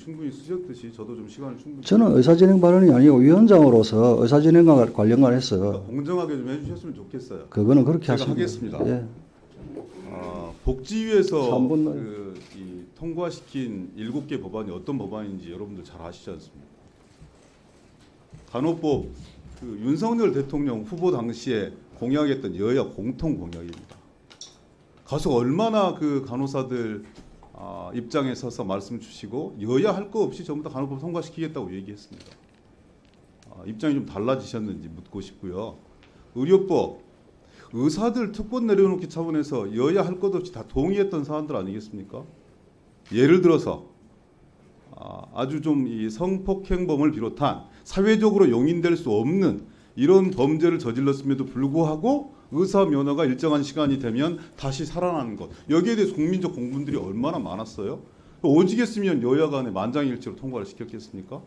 충분히 쓰셨듯이 저도 좀 시간을 충분히. 저는 의사진행 발언이 아니고 위원장으로서 의사진행과 관련해서 그러니까 공정하게 좀 해주셨으면 좋겠어요. 그거는 그렇게 제가 하시면 하겠습니다. 예. 복지위에서 3분 이 통과시킨 7개 법안이 어떤 법안인지 여러분들 잘 아시지 않습니까? 간호법 윤석열 대통령 후보 당시에 공약했던 여야 공통 공약입니다. 가서 얼마나 그 간호사들 입장에 서서 말씀 주시고 여야 할 거 없이 전부 다 간호법 통과시키겠다고 얘기했습니다. 입장이 좀 달라지셨는지 묻고 싶고요. 의료법 의사들 특권 내려놓기 차원에서 여야 할 것 없이 다 동의했던 사안들 아니겠습니까? 예를 들어서 아주 좀 이 성폭행범을 비롯한 사회적으로 용인될 수 없는 이런 범죄를 저질렀음에도 불구하고 의사 면허가 일정한 시간이 되면 다시 살아나는 것. 여기에 대해서 국민적 공분들이 얼마나 많았어요. 오지겠으면 여야 간에 만장일치로 통과를 시켰겠습니까?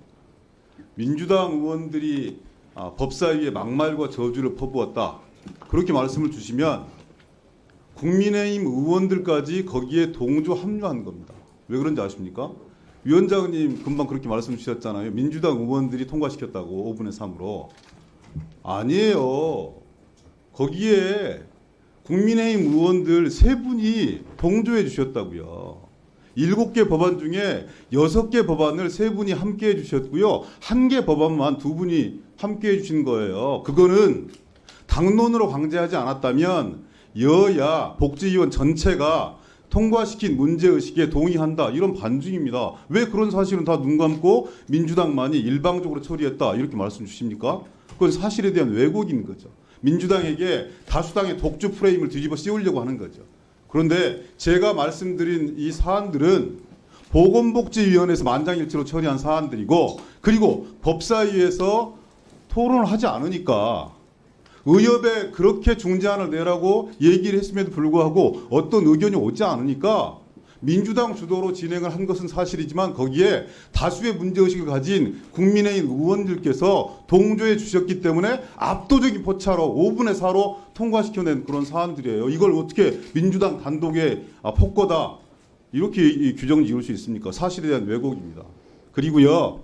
민주당 의원들이 법사위에 막말과 저주를 퍼부었다. 그렇게 말씀을 주시면 국민의힘 의원들까지 거기에 동조 합류한 겁니다. 왜 그런지 아십니까? 위원장님 금방 그렇게 말씀 주셨잖아요. 민주당 의원들이 통과시켰다고 5분의 3으로. 아니에요. 거기에 국민의힘 의원들 3분이 동조해 주셨다고요. 7개 법안 중에 6개 법안을 3분이 함께 해주셨고요. 1개 법안만 2분이 함께 해주신 거예요. 그거는 당론으로 강제하지 않았다면 여야 복지위원 전체가 통과시킨 문제의식에 동의한다. 이런 반증입니다. 왜 그런 사실은 다 눈 감고 민주당만이 일방적으로 처리했다. 이렇게 말씀 주십니까? 그건 사실에 대한 왜곡인 거죠. 민주당에게 다수당의 독주 프레임을 뒤집어 씌우려고 하는 거죠. 그런데 제가 말씀드린 이 사안들은 보건복지위원회에서 만장일치로 처리한 사안들이고 그리고 법사위에서 토론을 하지 않으니까 의협에 그렇게 중재안을 내라고 얘기를 했음에도 불구하고 어떤 의견이 오지 않으니까 민주당 주도로 진행을 한 것은 사실이지만 거기에 다수의 문제의식을 가진 국민의힘 의원들께서 동조해 주셨기 때문에 압도적인 표차로 5분의 4로 통과시켜낸 그런 사안들이에요. 이걸 어떻게 민주당 단독의 폭거다 이렇게 규정 지을 수 있습니까? 사실에 대한 왜곡입니다. 그리고요.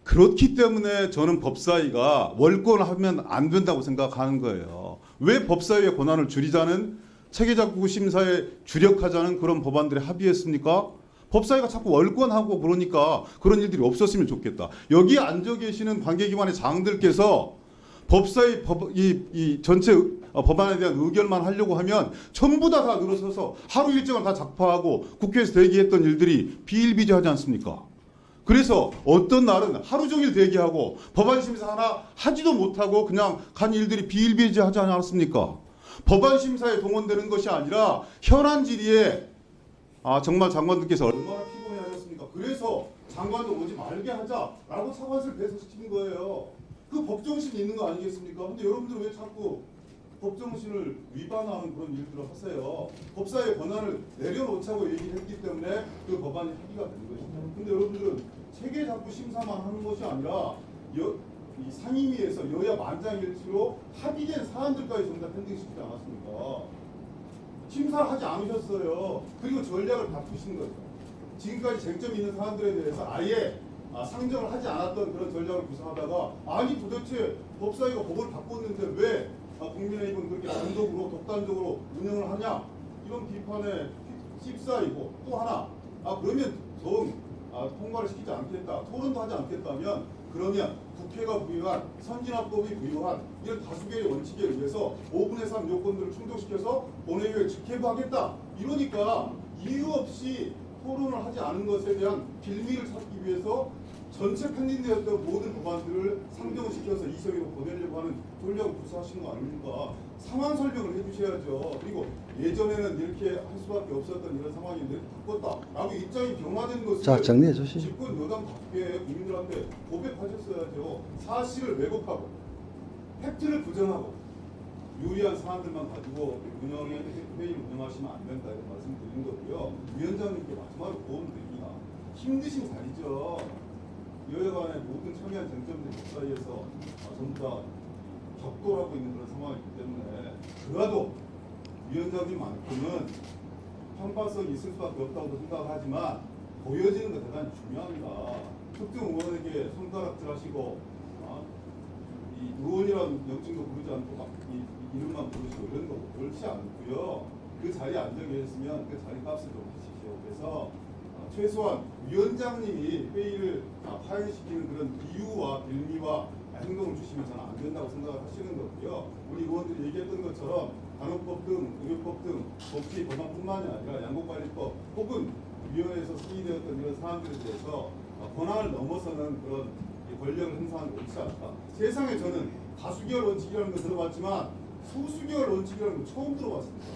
그렇기 때문에 저는 법사위가 월권하면 안 된다고 생각하는 거예요. 왜 법사위의 권한을 줄이자는 체계작구 심사에 주력하자는 그런 법안들에 합의했습니까? 법사위가 자꾸 월권하고 그러니까 그런 일들이 없었으면 좋겠다. 여기 앉아 계시는 관계기관의 장들께서 법사위 이 전체 법안에 대한 의결만 하려고 하면 전부 다 늘어서서 하루 일정을 다 작파하고 국회에서 대기했던 일들이 비일비재하지 않습니까? 그래서 어떤 날은 하루 종일 대기하고 법안 심사 하나 하지도 못하고 그냥 간 일들이 비일비재하지 않았습니까? 법안 심사에 동원되는 것이 아니라 현안 질의에 정말 장관들께서 얼마나 피곤해하셨습니까? 그래서 장관을 오지 말게 하자라고 사관을 배석시킨 거예요. 그 법정신 있는 거 아니겠습니까? 근데 여러분들 왜 자꾸 법정신을 위반하는 그런 일들을 하세요? 법사의 권한을 내려놓자고 얘기를 했기 때문에 그 법안이 합의가 된 것입니다. 근데 여러분들은 체계 자꾸 심사만 하는 것이 아니라 이 상임위에서 여야 만장일치로 합의된 사안들까지 전부 다 펜딩시키지 않았습니까? 심사를 하지 않으셨어요. 그리고 전략을 바꾸신 거죠. 지금까지 쟁점이 있는 사안들에 대해서 아예 상정을 하지 않았던 그런 전략을 구사하다가 아니 도대체 법사위가 법을 바꿨는데 왜 국민의힘은 그렇게 단독으로 독단적으로 운영을 하냐 이런 비판에 휩싸이고 또 하나 그러면 통과를 시키지 않겠다 토론도 하지 않겠다면 그러면 국회가 부여한 선진화법이 부여한 이런 다수결의 원칙에 의해서 5분의 3 요건들을 충족시켜서 본회의에 직회부하겠다 이러니까 이유 없이 토론을 하지 않은 것에 대한 빌미를 찾기 위해서 전체 펜딩되었던 모든 법안들을 상정시켜서 이성으로 보내려고 하는 전략을 구사하시는 거 아닙니까? 상황 설명을 해주셔야죠. 그리고 예전에는 이렇게 할 수밖에 없었던 이런 상황인데 바꿨다라고 입장이 변화된 것을 자, 정리해 주시죠. 집권 여당답게 국민들한테 고백하셨어야죠. 사실을 왜곡하고 팩트를 부정하고 유리한 사안들만 가지고 회의를 운영하시면 안 된다 이런 말씀드리는 거고요. 위원장님께 마지막으로 도움드립니다. 힘드신 자리죠. 여야 간의 모든 첨예한 쟁점들 사이에서 전부 다 격돌하고 있는 그런 상황이기 때문에 그래도 위원장님만큼은 편파성이 있을 수밖에 없다고 생각하지만 보여지는 거 대단히 중요합니다. 특정 의원에게 손가락질하시고 이 의원이라는 명칭도 부르지 않고 막 이름만 부르시고 이런 거 옳지 않고요. 그 자리에 앉아 계셨으면 그 자리 값을 좀 하십시오. 그래서 최소한 위원장님이 회의를 파행시키는 그런 이유와 빌미와 행동을 주시면 저는 안 된다고 생각을 하시는 거고요. 우리 의원들이 얘기했던 것처럼 간호법 등 의료법 등 법치 법안뿐만이 아니라 양곡관리법 혹은 위원회에서 승인되었던 이런 사안들에 대해서 권한을 넘어서는 그런 권력을 행사하는 게 옳지 않다. 세상에 저는 다수결 원칙이라는 거 들어봤지만 소수결 원칙이라는 거 처음 들어봤습니다.